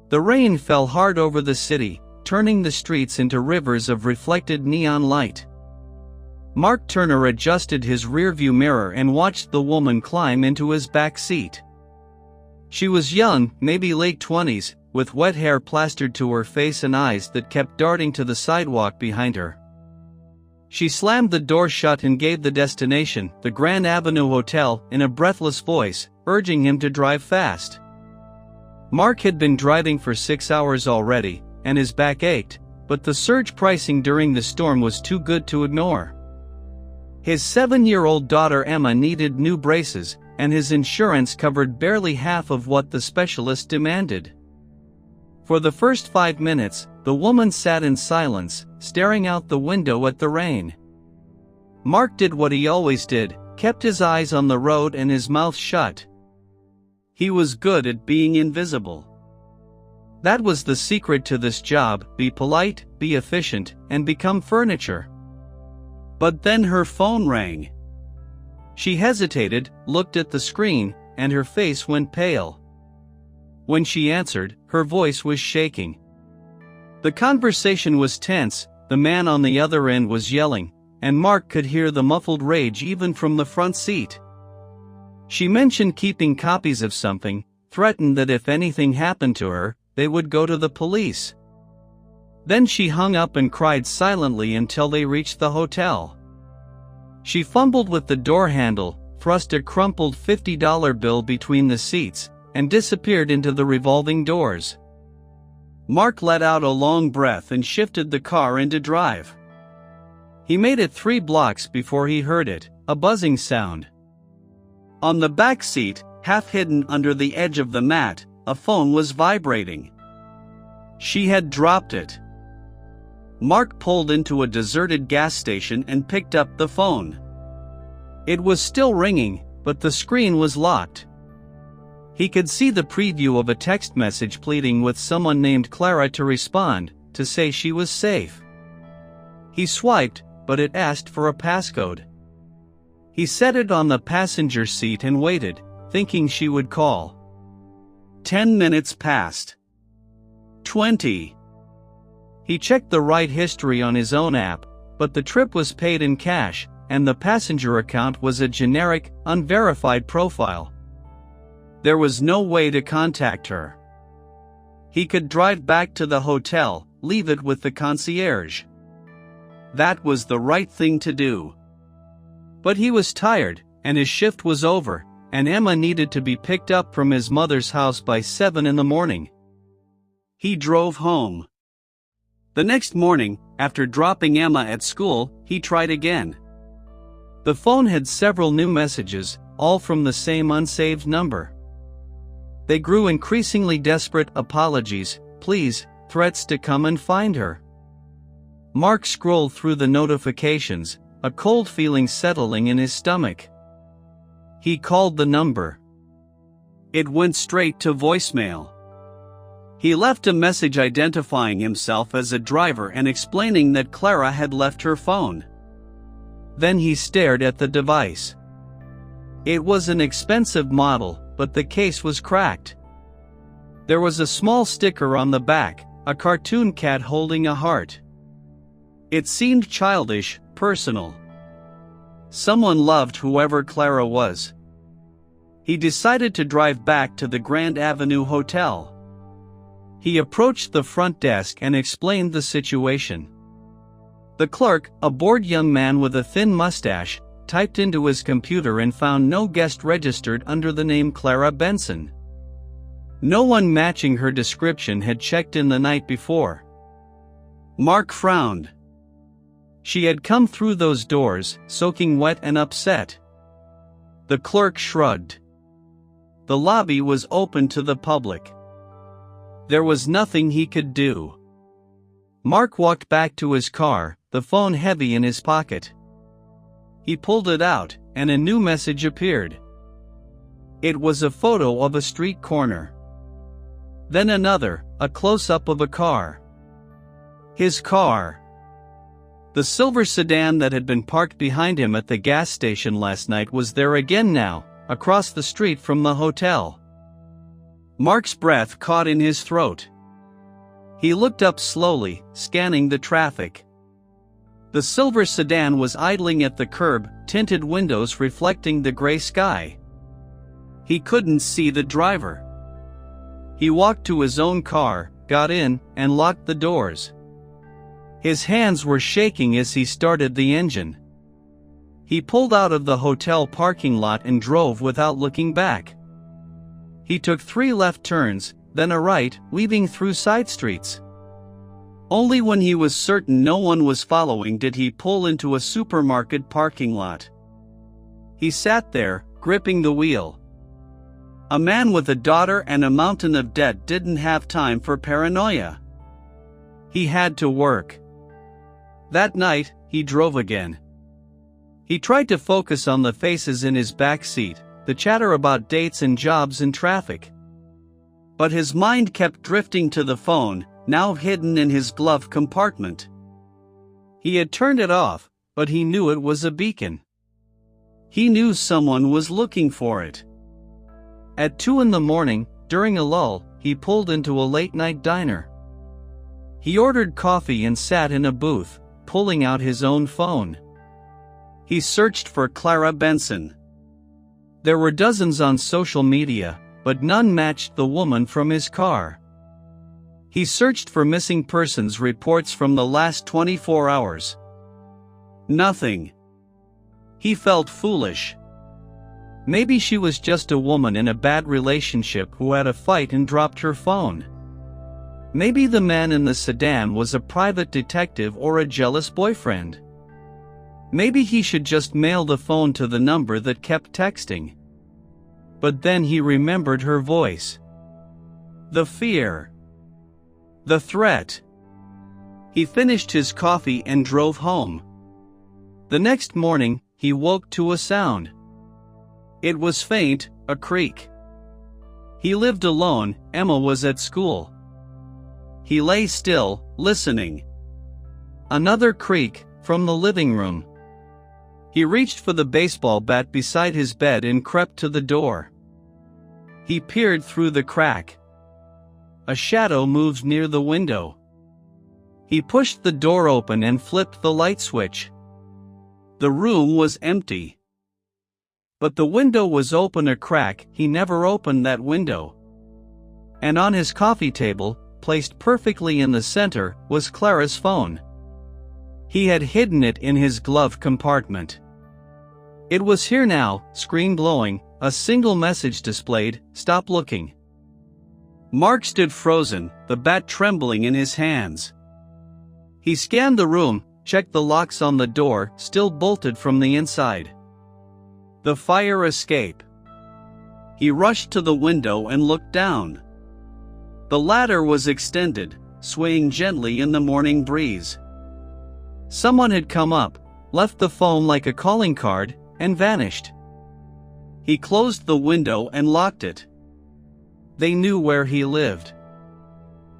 The rain fell hard over the city, turning the streets into rivers of reflected neon light. Mark Turner adjusted his rearview mirror and watched the woman climb into his back seat. She was young, maybe late 20s, with wet hair plastered to her face and eyes that kept darting to the sidewalk behind her. She slammed the door shut and gave the destination, the Grand Avenue Hotel, in a breathless voice, urging him to drive fast. Mark had been driving for 6 hours already, and his back ached, but the surge pricing during the storm was too good to ignore. His 7-year-old daughter Emma needed new braces, and his insurance covered barely half of what the specialist demanded. For the first 5 minutes, the woman sat in silence, staring out the window at the rain. Mark did what he always did, kept his eyes on the road and his mouth shut. He was good at being invisible. That was the secret to this job: be polite, be efficient, and become furniture. But then her phone rang. She hesitated, looked at the screen, and her face went pale. When she answered, her voice was shaking. The conversation was tense, the man on the other end was yelling, and Mark could hear the muffled rage even from the front seat. She mentioned keeping copies of something, threatened that if anything happened to her, they would go to the police. Then she hung up and cried silently until they reached the hotel. She fumbled with the door handle, thrust a crumpled $50 bill between the seats, and disappeared into the revolving doors. Mark let out a long breath and shifted the car into drive. He made it 3 blocks before he heard it, a buzzing sound. On the back seat, half hidden under the edge of the mat, a phone was vibrating. She had dropped it. Mark pulled into a deserted gas station and picked up the phone. It was still ringing, but the screen was locked. He could see the preview of a text message pleading with someone named Clara to respond, to say she was safe. He swiped, but it asked for a passcode. He set it on the passenger seat and waited, thinking she would call. 10 minutes passed. 20. He checked the ride history on his own app, but the trip was paid in cash, and the passenger account was a generic, unverified profile. There was no way to contact her. He could drive back to the hotel, leave it with the concierge. That was the right thing to do. But he was tired, and his shift was over, and Emma needed to be picked up from his mother's house by 7 in the morning. He drove home. The next morning, after dropping Emma at school, he tried again. The phone had several new messages, all from the same unsaved number. They grew increasingly desperate: apologies, please, threats to come and find her. Mark scrolled through the notifications, a cold feeling settling in his stomach. He called the number. It went straight to voicemail. He left a message identifying himself as a driver and explaining that Clara had left her phone. Then he stared at the device. It was an expensive model, but the case was cracked. There was a small sticker on the back, a cartoon cat holding a heart. It seemed childish, personal. Someone loved whoever Clara was. He decided to drive back to the Grand Avenue Hotel. He approached the front desk and explained the situation. The clerk, a bored young man with a thin mustache, typed into his computer and found no guest registered under the name Clara Benson. No one matching her description had checked in the night before. Mark frowned. She had come through those doors, soaking wet and upset. The clerk shrugged. The lobby was open to the public. There was nothing he could do. Mark walked back to his car, the phone heavy in his pocket. He pulled it out, and a new message appeared. It was a photo of a street corner. Then another, a close-up of a car. His car. The silver sedan that had been parked behind him at the gas station last night was there again now, across the street from the hotel. Mark's breath caught in his throat. He looked up slowly, scanning the traffic. The silver sedan was idling at the curb, tinted windows reflecting the gray sky. He couldn't see the driver. He walked to his own car, got in, and locked the doors. His hands were shaking as he started the engine. He pulled out of the hotel parking lot and drove without looking back. He took 3 left turns, then a right, weaving through side streets. Only when he was certain no one was following did he pull into a supermarket parking lot. He sat there, gripping the wheel. A man with a daughter and a mountain of debt didn't have time for paranoia. He had to work. That night, he drove again. He tried to focus on the faces in his back seat, the chatter about dates and jobs and traffic. But his mind kept drifting to the phone, now hidden in his glove compartment. He had turned it off, but he knew it was a beacon. He knew someone was looking for it. At 2 in the morning, during a lull, he pulled into a late-night diner. He ordered coffee and sat in a booth, pulling out his own phone. He searched for Clara Benson. There were dozens on social media, but none matched the woman from his car. He searched for missing persons reports from the last 24 hours. Nothing. He felt foolish. Maybe she was just a woman in a bad relationship who had a fight and dropped her phone. Maybe the man in the sedan was a private detective or a jealous boyfriend. Maybe he should just mail the phone to the number that kept texting. But then he remembered her voice. The fear. The threat. He finished his coffee and drove home. The next morning, he woke to a sound. It was faint, a creak. He lived alone, Emma was at school. He lay still, listening. Another creak, from the living room. He reached for the baseball bat beside his bed and crept to the door. He peered through the crack. A shadow moved near the window. He pushed the door open and flipped the light switch. The room was empty. But the window was open a crack. He never opened that window. And on his coffee table, placed perfectly in the center, was Clara's phone. He had hidden it in his glove compartment. It was here now, screen glowing, a single message displayed, "Stop looking." Mark stood frozen, the bat trembling in his hands. He scanned the room, checked the locks on the door, still bolted from the inside. The fire escape. He rushed to the window and looked down. The ladder was extended, swaying gently in the morning breeze. Someone had come up, left the phone like a calling card, and vanished. He closed the window and locked it. They knew where he lived.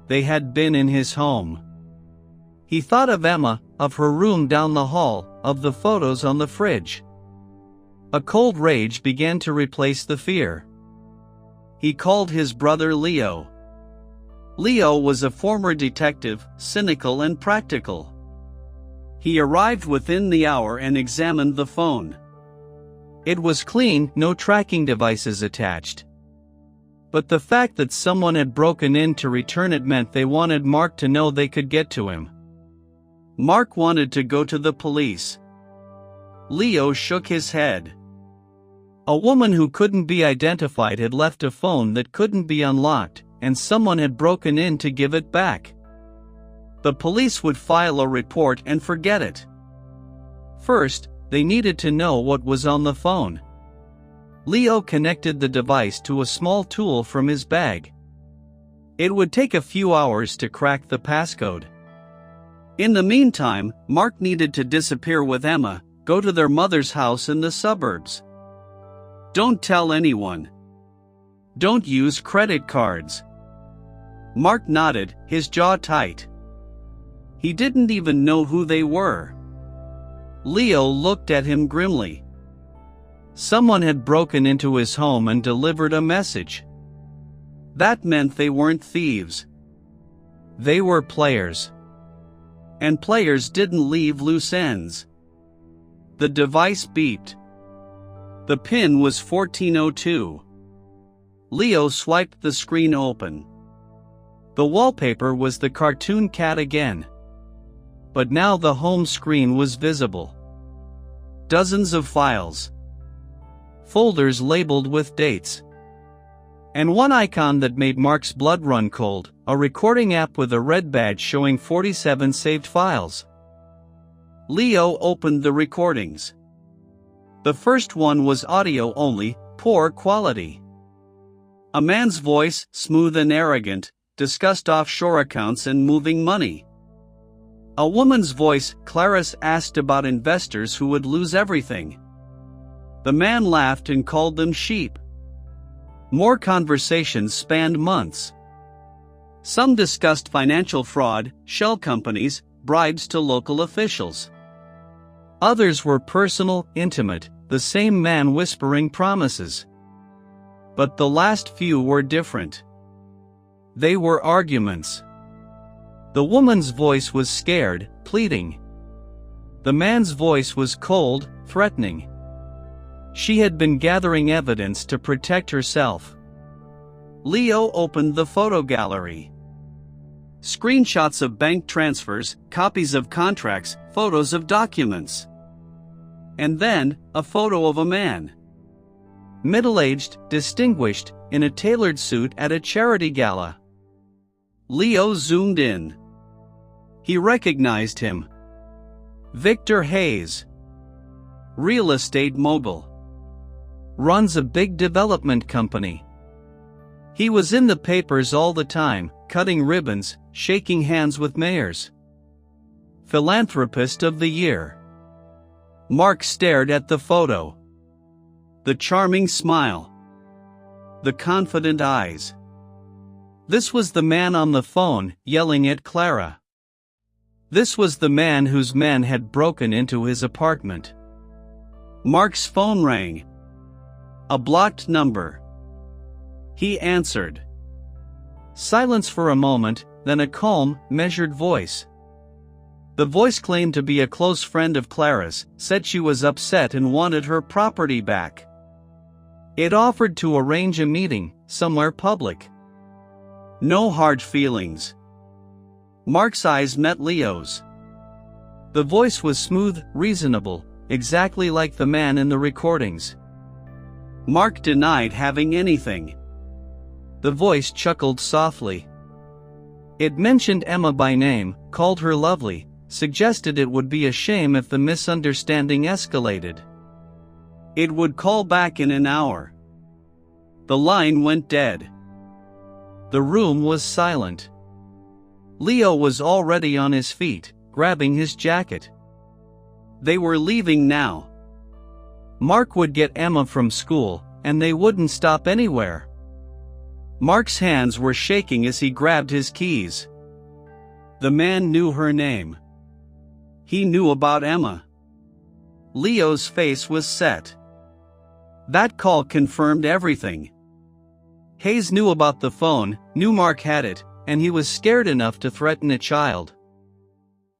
They had been in his home. He thought of Emma, of her room down the hall, of the photos on the fridge. A cold rage began to replace the fear. He called his brother Leo. Leo was a former detective, cynical and practical. He arrived within the hour and examined the phone. It was clean, no tracking devices attached. But the fact that someone had broken in to return it meant they wanted Mark to know they could get to him. Mark wanted to go to the police. Leo shook his head. A woman who couldn't be identified had left a phone that couldn't be unlocked, and someone had broken in to give it back. The police would file a report and forget it. First, they needed to know what was on the phone. Leo connected the device to a small tool from his bag. It would take a few hours to crack the passcode. In the meantime, Mark needed to disappear with Emma, go to their mother's house in the suburbs. Don't tell anyone. Don't use credit cards. Mark nodded, his jaw tight. He didn't even know who they were. Leo looked at him grimly. Someone had broken into his home and delivered a message. That meant they weren't thieves. They were players. And players didn't leave loose ends. The device beeped. The pin was 1402. Leo swiped the screen open. The wallpaper was the cartoon cat again. But now the home screen was visible. Dozens of files. Folders labeled with dates. And one icon that made Mark's blood run cold, a recording app with a red badge showing 47 saved files. Leo opened the recordings. The first one was audio only, poor quality. A man's voice, smooth and arrogant, discussed offshore accounts and moving money. A woman's voice, Clarice, asked about investors who would lose everything. The man laughed and called them sheep. More conversations spanned months. Some discussed financial fraud, shell companies, bribes to local officials. Others were personal, intimate, the same man whispering promises. But the last few were different. They were arguments. The woman's voice was scared, pleading. The man's voice was cold, threatening. She had been gathering evidence to protect herself. Leo opened the photo gallery. Screenshots of bank transfers, copies of contracts, photos of documents. And then, a photo of a man. Middle-aged, distinguished, in a tailored suit at a charity gala. Leo zoomed in. He recognized him. Victor Hayes. Real estate mogul. Runs a big development company. He was in the papers all the time, cutting ribbons, shaking hands with mayors. Philanthropist of the Year. Mark stared at the photo. The charming smile. The confident eyes. This was the man on the phone, yelling at Clara. This was the man whose men had broken into his apartment. Mark's phone rang. A blocked number. He answered. Silence for a moment, then a calm, measured voice. The voice claimed to be a close friend of Clara's, said she was upset and wanted her property back. It offered to arrange a meeting, somewhere public. No hard feelings. Mark's eyes met Leo's. The voice was smooth, reasonable, exactly like the man in the recordings. Mark denied having anything. The voice chuckled softly. It mentioned Emma by name, called her lovely, suggested it would be a shame if the misunderstanding escalated. It would call back in an hour. The line went dead. The room was silent. Leo was already on his feet, grabbing his jacket. They were leaving now. Mark would get Emma from school, and they wouldn't stop anywhere. Mark's hands were shaking as he grabbed his keys. The man knew her name. He knew about Emma. Leo's face was set. That call confirmed everything. Hayes knew about the phone, knew Mark had it, and he was scared enough to threaten a child.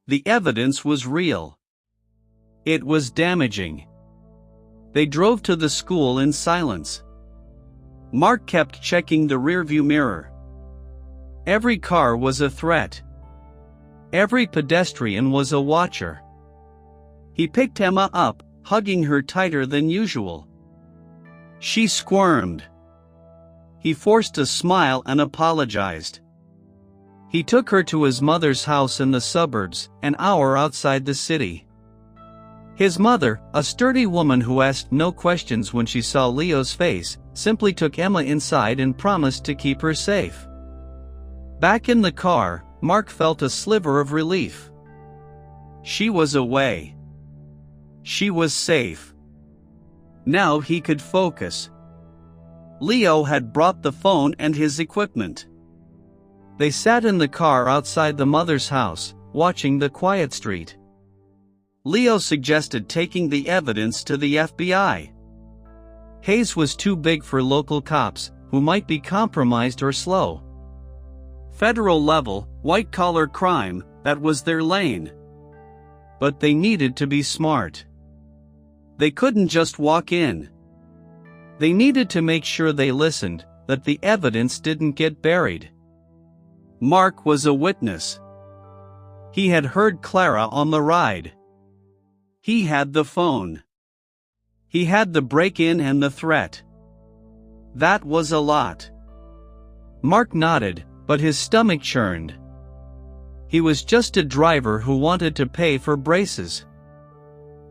The evidence was real. It was damaging. They drove to the school in silence. Mark kept checking the rearview mirror. Every car was a threat. Every pedestrian was a watcher. He picked Emma up, hugging her tighter than usual. She squirmed. He forced a smile and apologized. He took her to his mother's house in the suburbs, an hour outside the city. His mother, a sturdy woman who asked no questions when she saw Leo's face, simply took Emma inside and promised to keep her safe. Back in the car, Mark felt a sliver of relief. She was away. She was safe. Now he could focus. Leo had brought the phone and his equipment. They sat in the car outside the mother's house, watching the quiet street. Leo suggested taking the evidence to the FBI. Hayes was too big for local cops, who might be compromised or slow. Federal level, white-collar crime, that was their lane. But they needed to be smart. They couldn't just walk in. They needed to make sure they listened, that the evidence didn't get buried. Mark was a witness. He had heard Clara on the ride. He had the phone. He had the break-in and the threat. That was a lot. Mark nodded, but his stomach churned. He was just a driver who wanted to pay for braces.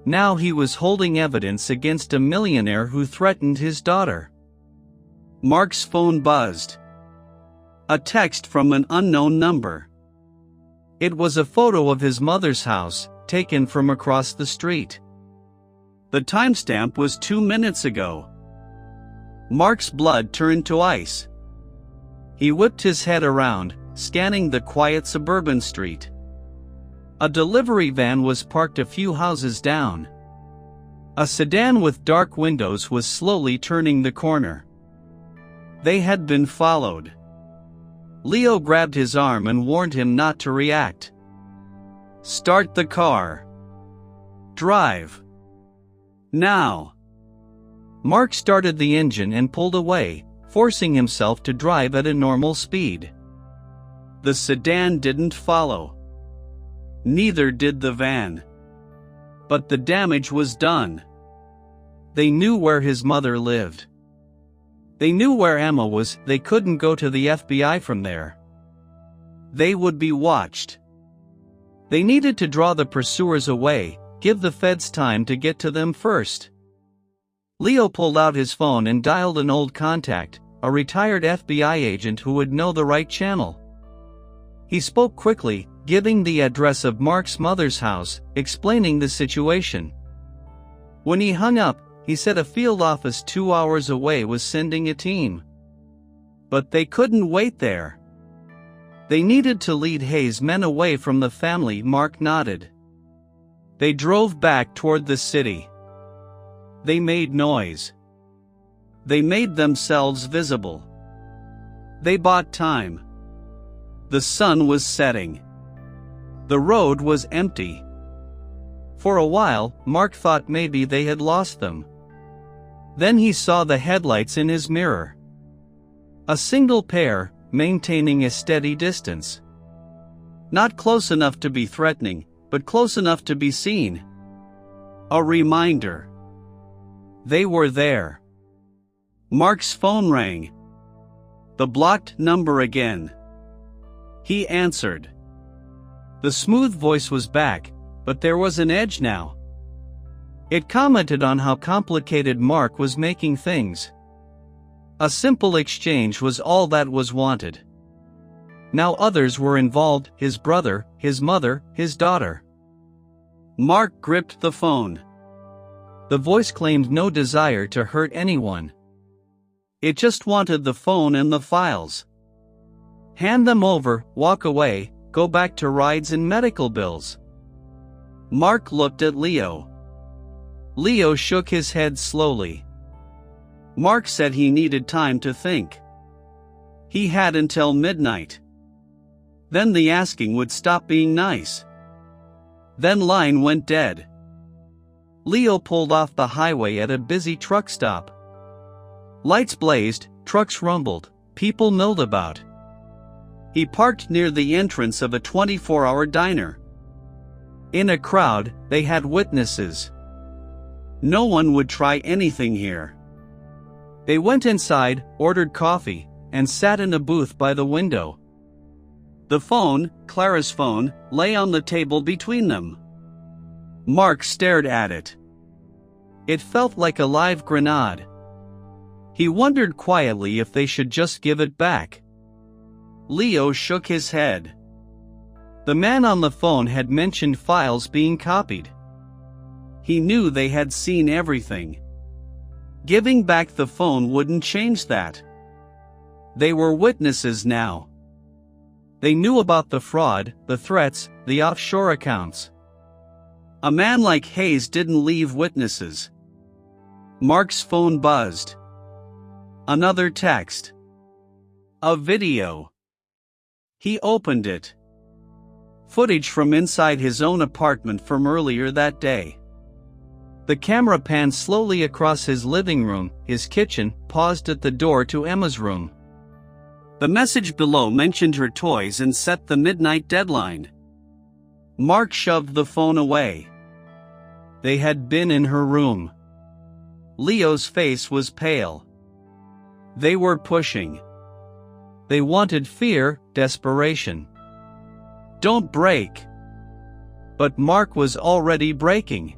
Now he was holding evidence against a millionaire who threatened his daughter. Mark's phone buzzed. A text from an unknown number. It was a photo of his mother's house, taken from across the street. The timestamp was 2 minutes ago. Mark's blood turned to ice. He whipped his head around, scanning the quiet suburban street. A delivery van was parked a few houses down. A sedan with dark windows was slowly turning the corner. They had been followed. Leo grabbed his arm and warned him not to react. "Start the car. Drive. Now." Mark started the engine and pulled away, forcing himself to drive at a normal speed. The sedan didn't follow. Neither did the van. But the damage was done. They knew where his mother lived. They knew where Emma was. They couldn't go to the FBI from there. They would be watched. They needed to draw the pursuers away, give the feds time to get to them first. Leo pulled out his phone and dialed an old contact, a retired FBI agent who would know the right channel. He spoke quickly, giving the address of Mark's mother's house, explaining the situation. When he hung up, he said a field office 2 hours away was sending a team. But they couldn't wait there. They needed to lead Hayes' men away from the family. Mark nodded. They drove back toward the city. They made noise. They made themselves visible. They bought time. The sun was setting. The road was empty. For a while, Mark thought maybe they had lost them. Then he saw the headlights in his mirror. A single pair, maintaining a steady distance. Not close enough to be threatening, but close enough to be seen. A reminder. They were there. Mark's phone rang. The blocked number again. He answered. The smooth voice was back, but there was an edge now. It commented on how complicated Mark was making things. A simple exchange was all that was wanted. Now others were involved: his brother, his mother, his daughter. Mark gripped the phone. The voice claimed no desire to hurt anyone. It just wanted the phone and the files. Hand them over, walk away, go back to rides and medical bills. Mark looked at Leo. Leo shook his head slowly. Mark said he needed time to think. He had until midnight. Then the asking would stop being nice. Then line went dead. Leo pulled off the highway at a busy truck stop. Lights blazed, trucks rumbled, people milled about. He parked near the entrance of a 24-hour diner. In a crowd, they had witnesses. No one would try anything here. They went inside, ordered coffee, and sat in a booth by the window. The phone, Clara's phone, lay on the table between them. Mark stared at it. It felt like a live grenade. He wondered quietly if they should just give it back. Leo shook his head. The man on the phone had mentioned files being copied. He knew they had seen everything. Giving back the phone wouldn't change that. They were witnesses now. They knew about the fraud, the threats, the offshore accounts. A man like Hayes didn't leave witnesses. Mark's phone buzzed. Another text. A video. He opened it. Footage from inside his own apartment from earlier that day. The camera panned slowly across his living room, his kitchen, paused at the door to Emma's room. The message below mentioned her toys and set the midnight deadline. Mark shoved the phone away. They had been in her room. Leo's face was pale. They were pushing. They wanted fear, desperation. Don't break. But Mark was already breaking.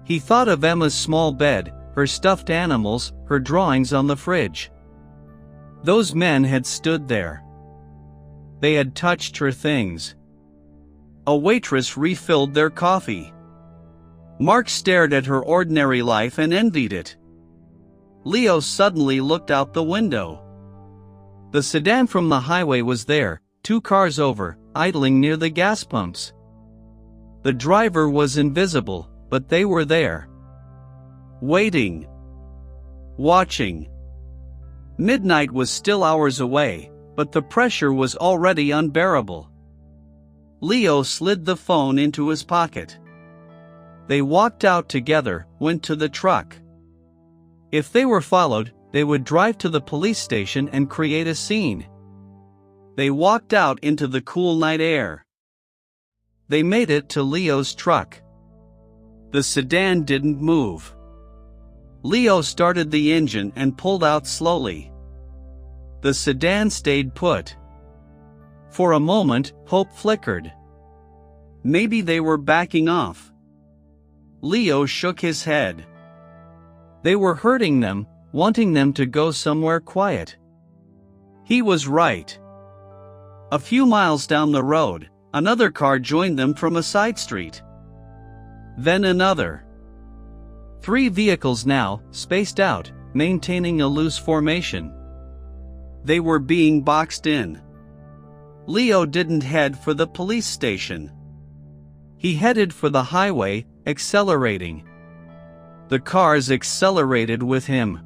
He thought of Emma's small bed, her stuffed animals, her drawings on the fridge. Those men had stood there. They had touched her things. A waitress refilled their coffee. Mark stared at her ordinary life and envied it. Leo suddenly looked out the window. The sedan from the highway was there, 2 cars over, idling near the gas pumps. The driver was invisible, but they were there. Waiting. Watching. Midnight was still hours away, but the pressure was already unbearable. Leo slid the phone into his pocket. They walked out together, went to the truck. If they were followed, they would drive to the police station and create a scene. They walked out into the cool night air. They made it to Leo's truck. The sedan didn't move. Leo started the engine and pulled out slowly. The sedan stayed put. For a moment, hope flickered. Maybe they were backing off. Leo shook his head. They were hurting them, wanting them to go somewhere quiet. He was right. A few miles down the road, another car joined them from a side street. Then another. 3 vehicles now, spaced out, maintaining a loose formation. They were being boxed in. Leo didn't head for the police station. He headed for the highway, accelerating. The cars accelerated with him.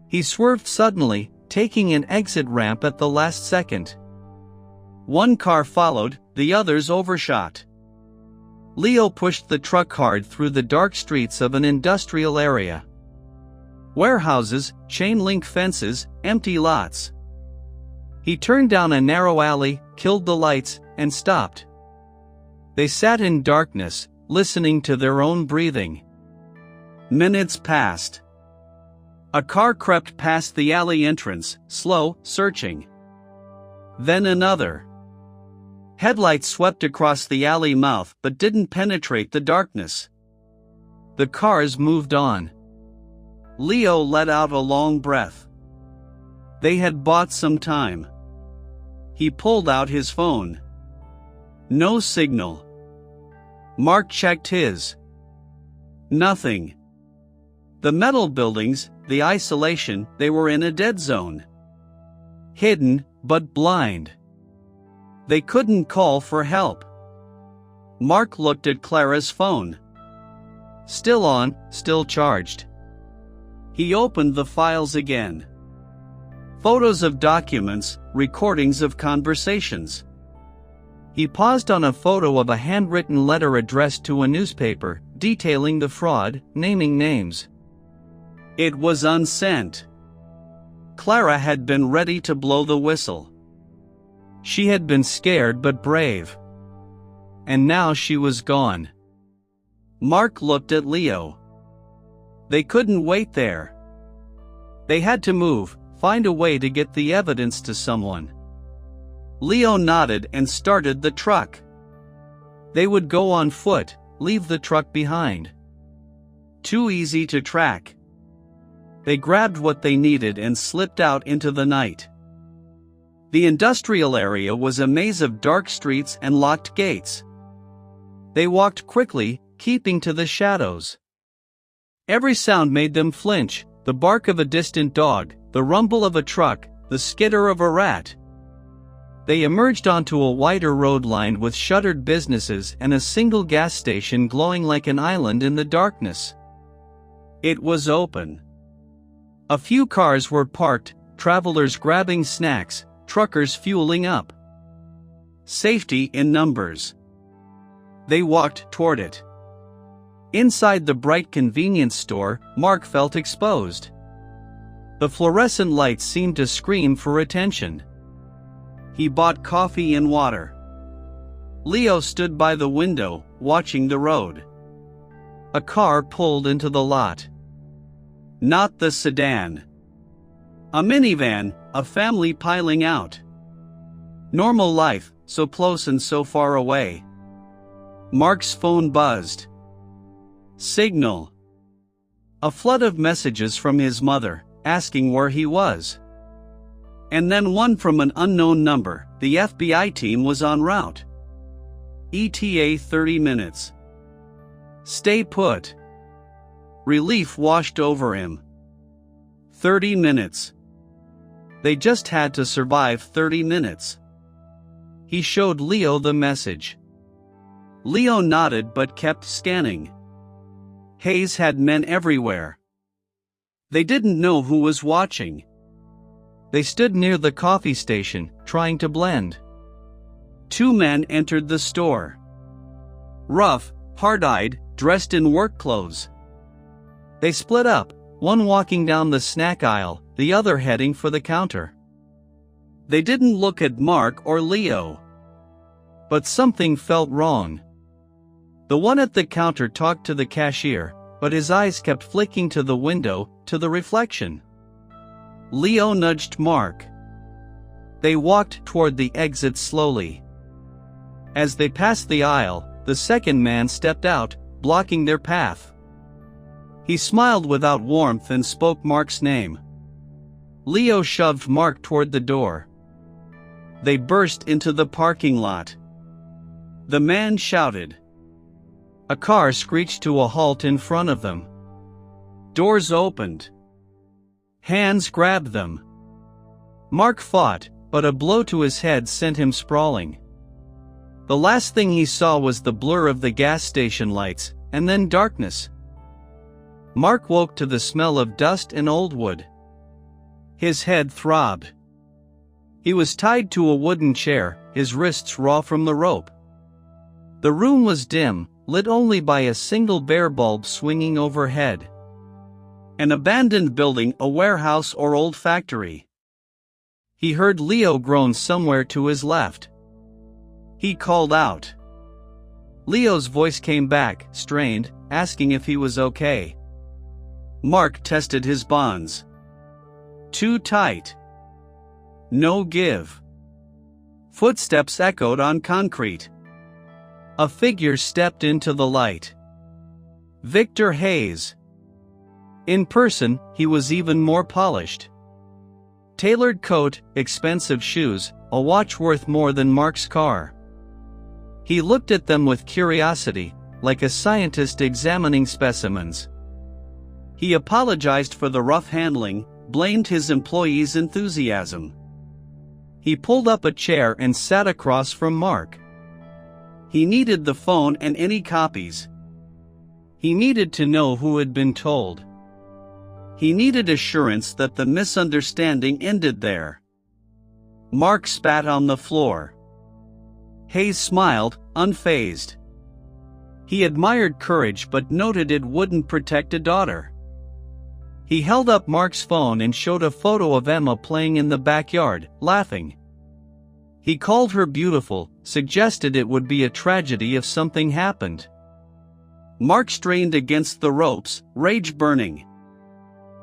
He swerved suddenly, taking an exit ramp at the last second. 1 car followed, the others overshot. Leo pushed the truck hard through the dark streets of an industrial area. Warehouses, chain-link fences, empty lots. He turned down a narrow alley, killed the lights, and stopped. They sat in darkness, listening to their own breathing. Minutes passed. A car crept past the alley entrance, slow, searching. Then another. Headlights swept across the alley mouth but didn't penetrate the darkness. The cars moved on. Leo let out a long breath. They had bought some time. He pulled out his phone. No signal. Mark checked his. Nothing. The metal buildings, the isolation, they were in a dead zone. Hidden, but blind. They couldn't call for help. Mark looked at Clara's phone. Still on, still charged. He opened the files again. Photos of documents, recordings of conversations. He paused on a photo of a handwritten letter addressed to a newspaper, detailing the fraud, naming names. It was unsent. Clara had been ready to blow the whistle. She had been scared but brave. And now she was gone. Mark looked at Leo. They couldn't wait there. They had to move, find a way to get the evidence to someone. Leo nodded and started the truck. They would go on foot, leave the truck behind. Too easy to track. They grabbed what they needed and slipped out into the night. The industrial area was a maze of dark streets and locked gates. They walked quickly, keeping to the shadows. Every sound made them flinch, the bark of a distant dog, the rumble of a truck, the skitter of a rat. They emerged onto a wider road lined with shuttered businesses and a single gas station glowing like an island in the darkness. It was open. A few cars were parked, travelers grabbing snacks, truckers fueling up. Safety in numbers. They walked toward it. Inside the bright convenience store, Mark felt exposed. The fluorescent lights seemed to scream for attention. He bought coffee and water. Leo stood by the window, watching the road. A car pulled into the lot. Not the sedan. A minivan, a family piling out. Normal life, so close and so far away. Mark's phone buzzed. Signal. A flood of messages from his mother, asking where he was. And then one from an unknown number. The FBI team was en route. ETA 30 minutes. Stay put. Relief washed over him. 30 minutes. They just had to survive 30 minutes. He showed Leo the message. Leo nodded but kept scanning. Hayes had men everywhere. They didn't know who was watching. They stood near the coffee station, trying to blend. Two men entered the store. Rough, hard-eyed, dressed in work clothes. They split up, one walking down the snack aisle, the other heading for the counter. They didn't look at Mark or Leo. But something felt wrong. The one at the counter talked to the cashier, but his eyes kept flicking to the window, to the reflection. Leo nudged Mark. They walked toward the exit slowly. As they passed the aisle, the second man stepped out, blocking their path. He smiled without warmth and spoke Mark's name. Leo shoved Mark toward the door. They burst into the parking lot. The man shouted. A car screeched to a halt in front of them. Doors opened. Hands grabbed them. Mark fought, but a blow to his head sent him sprawling. The last thing he saw was the blur of the gas station lights, and then darkness. Mark woke to the smell of dust and old wood. His head throbbed. He was tied to a wooden chair, his wrists raw from the rope. The room was dim, lit only by a single bare bulb swinging overhead. An abandoned building, a warehouse or old factory. He heard Leo groan somewhere to his left. He called out. Leo's voice came back, strained, asking if he was okay. Mark tested his bonds. Too tight. No give. Footsteps echoed on concrete. A figure stepped into the light. Victor Hayes. In person, he was even more polished. Tailored coat, expensive shoes, a watch worth more than Mark's car. He looked at them with curiosity, like a scientist examining specimens. He apologized for the rough handling, blamed his employees' enthusiasm. He pulled up a chair and sat across from Mark. He needed the phone and any copies. He needed to know who had been told. He needed assurance that the misunderstanding ended there. Mark spat on the floor. Hayes smiled, unfazed. He admired courage but noted it wouldn't protect a daughter. He held up Mark's phone and showed a photo of Emma playing in the backyard, laughing. He called her beautiful, suggested it would be a tragedy if something happened. Mark strained against the ropes, rage burning.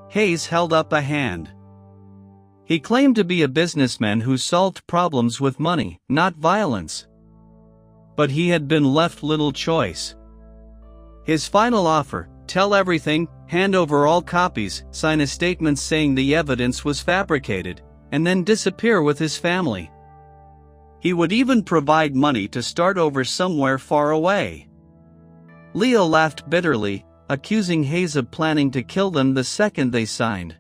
Hayes held up a hand. He claimed to be a businessman who solved problems with money, not violence. But he had been left little choice. His final offer: tell everything, hand over all copies, sign a statement saying the evidence was fabricated, and then disappear with his family. He would even provide money to start over somewhere far away. Leo laughed bitterly, accusing Hayes of planning to kill them the second they signed.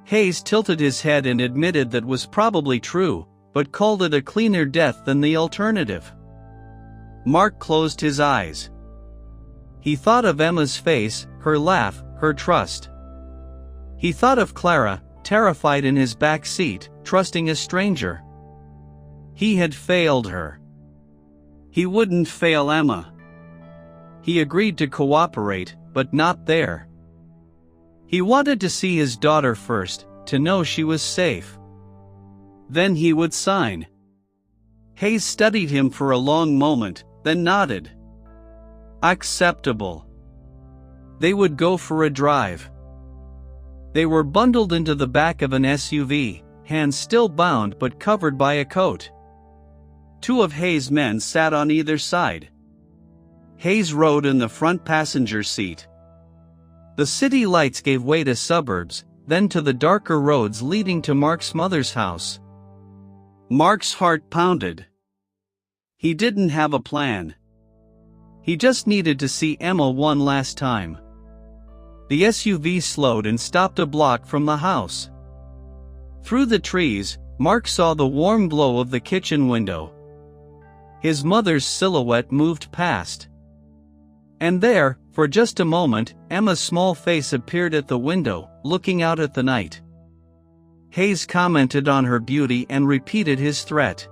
Hayes tilted his head and admitted that was probably true, but called it a cleaner death than the alternative. Mark closed his eyes. He thought of Emma's face, her laugh, her trust. He thought of Clara, terrified in his back seat, trusting a stranger. He had failed her. He wouldn't fail Emma. He agreed to cooperate, but not there. He wanted to see his daughter first, to know she was safe. Then he would sign. Hayes studied him for a long moment, then nodded. Acceptable. They would go for a drive. They were bundled into the back of an SUV, hands still bound but covered by a coat. Two of Hayes' men sat on either side. Hayes rode in the front passenger seat. The city lights gave way to suburbs, then to the darker roads leading to Mark's mother's house. Mark's heart pounded. He didn't have a plan. He just needed to see Emma one last time. The SUV slowed and stopped a block from the house. Through the trees, Mark saw the warm glow of the kitchen window. His mother's silhouette moved past. And there, for just a moment, Emma's small face appeared at the window, looking out at the night. Hayes commented on her beauty and repeated his threat.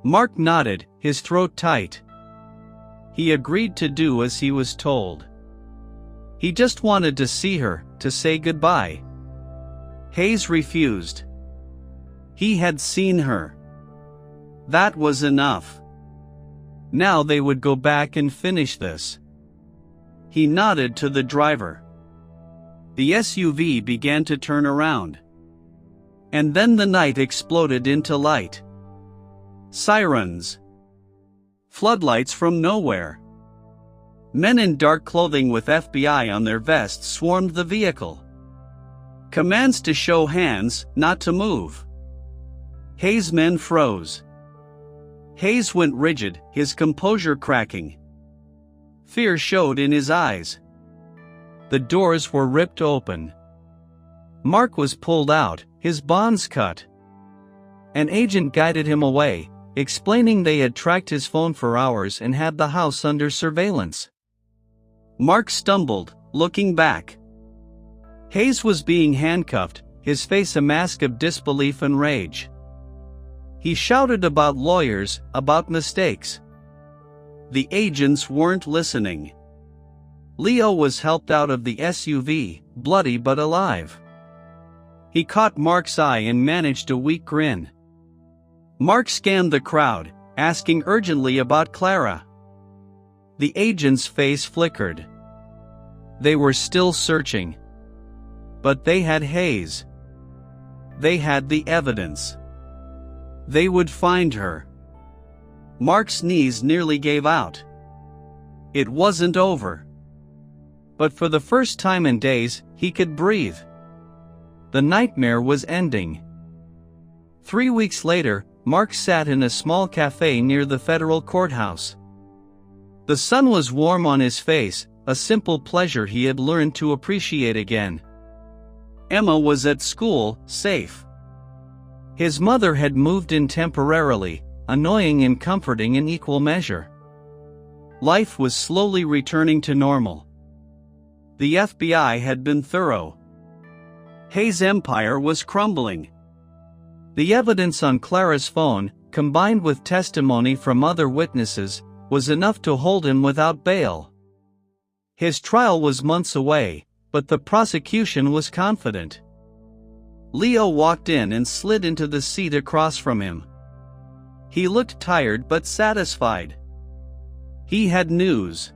Mark nodded, his throat tight. He agreed to do as he was told. He just wanted to see her, to say goodbye. Hayes refused. He had seen her. That was enough. Now they would go back and finish this. He nodded to the driver. The SUV began to turn around. And then the night exploded into light. Sirens. Floodlights from nowhere. Men in dark clothing with FBI on their vests swarmed the vehicle. Commands to show hands, not to move. Hayes' men froze. Hayes went rigid, his composure cracking. Fear showed in his eyes. The doors were ripped open. Mark was pulled out, his bonds cut. An agent guided him away, explaining they had tracked his phone for hours and had the house under surveillance. Mark stumbled, looking back. Hayes was being handcuffed, his face a mask of disbelief and rage. He shouted about lawyers, about mistakes. The agents weren't listening. Leo was helped out of the SUV, bloody but alive. He caught Mark's eye and managed a weak grin. Mark scanned the crowd, asking urgently about Clara. The agent's face flickered. They were still searching. But they had Hayes. They had the evidence. They would find her. Mark's knees nearly gave out. It wasn't over. But for the first time in days, he could breathe. The nightmare was ending. 3 weeks later, Mark sat in a small cafe near the federal courthouse. The sun was warm on his face, a simple pleasure he had learned to appreciate again. Emma was at school, safe. His mother had moved in temporarily, annoying and comforting in equal measure. Life was slowly returning to normal. The FBI had been thorough. Hayes' empire was crumbling. The evidence on Clara's phone, combined with testimony from other witnesses, was enough to hold him without bail. His trial was months away, but the prosecution was confident. Leo walked in and slid into the seat across from him. He looked tired but satisfied. He had news.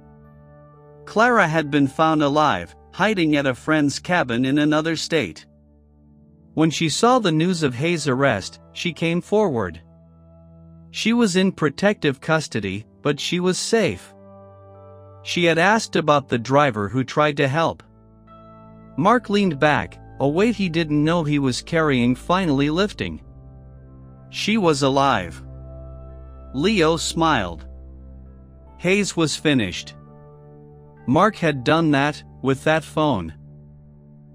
Clara had been found alive, hiding at a friend's cabin in another state. When she saw the news of Hayes' arrest, she came forward. She was in protective custody, but she was safe. She had asked about the driver who tried to help. Mark leaned back, a weight he didn't know he was carrying finally lifting. She was alive. Leo smiled. Hayes was finished. Mark had done that, with that phone.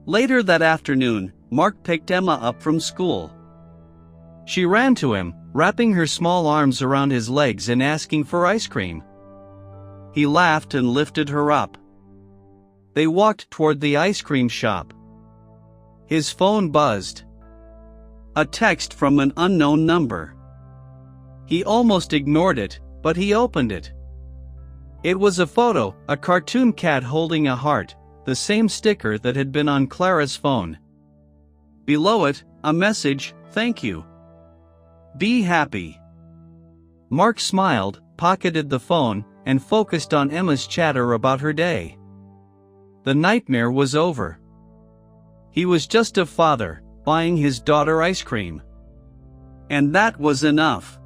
Later that afternoon, Mark picked Emma up from school. She ran to him, wrapping her small arms around his legs and asking for ice cream. He laughed and lifted her up. They walked toward the ice cream shop. His phone buzzed. A text from an unknown number. He almost ignored it, but he opened it. It was a photo, a cartoon cat holding a heart, the same sticker that had been on Clara's phone. Below it, a message, "Thank you. Be happy." Mark smiled, pocketed the phone, and focused on Emma's chatter about her day. The nightmare was over. He was just a father, buying his daughter ice cream. And that was enough.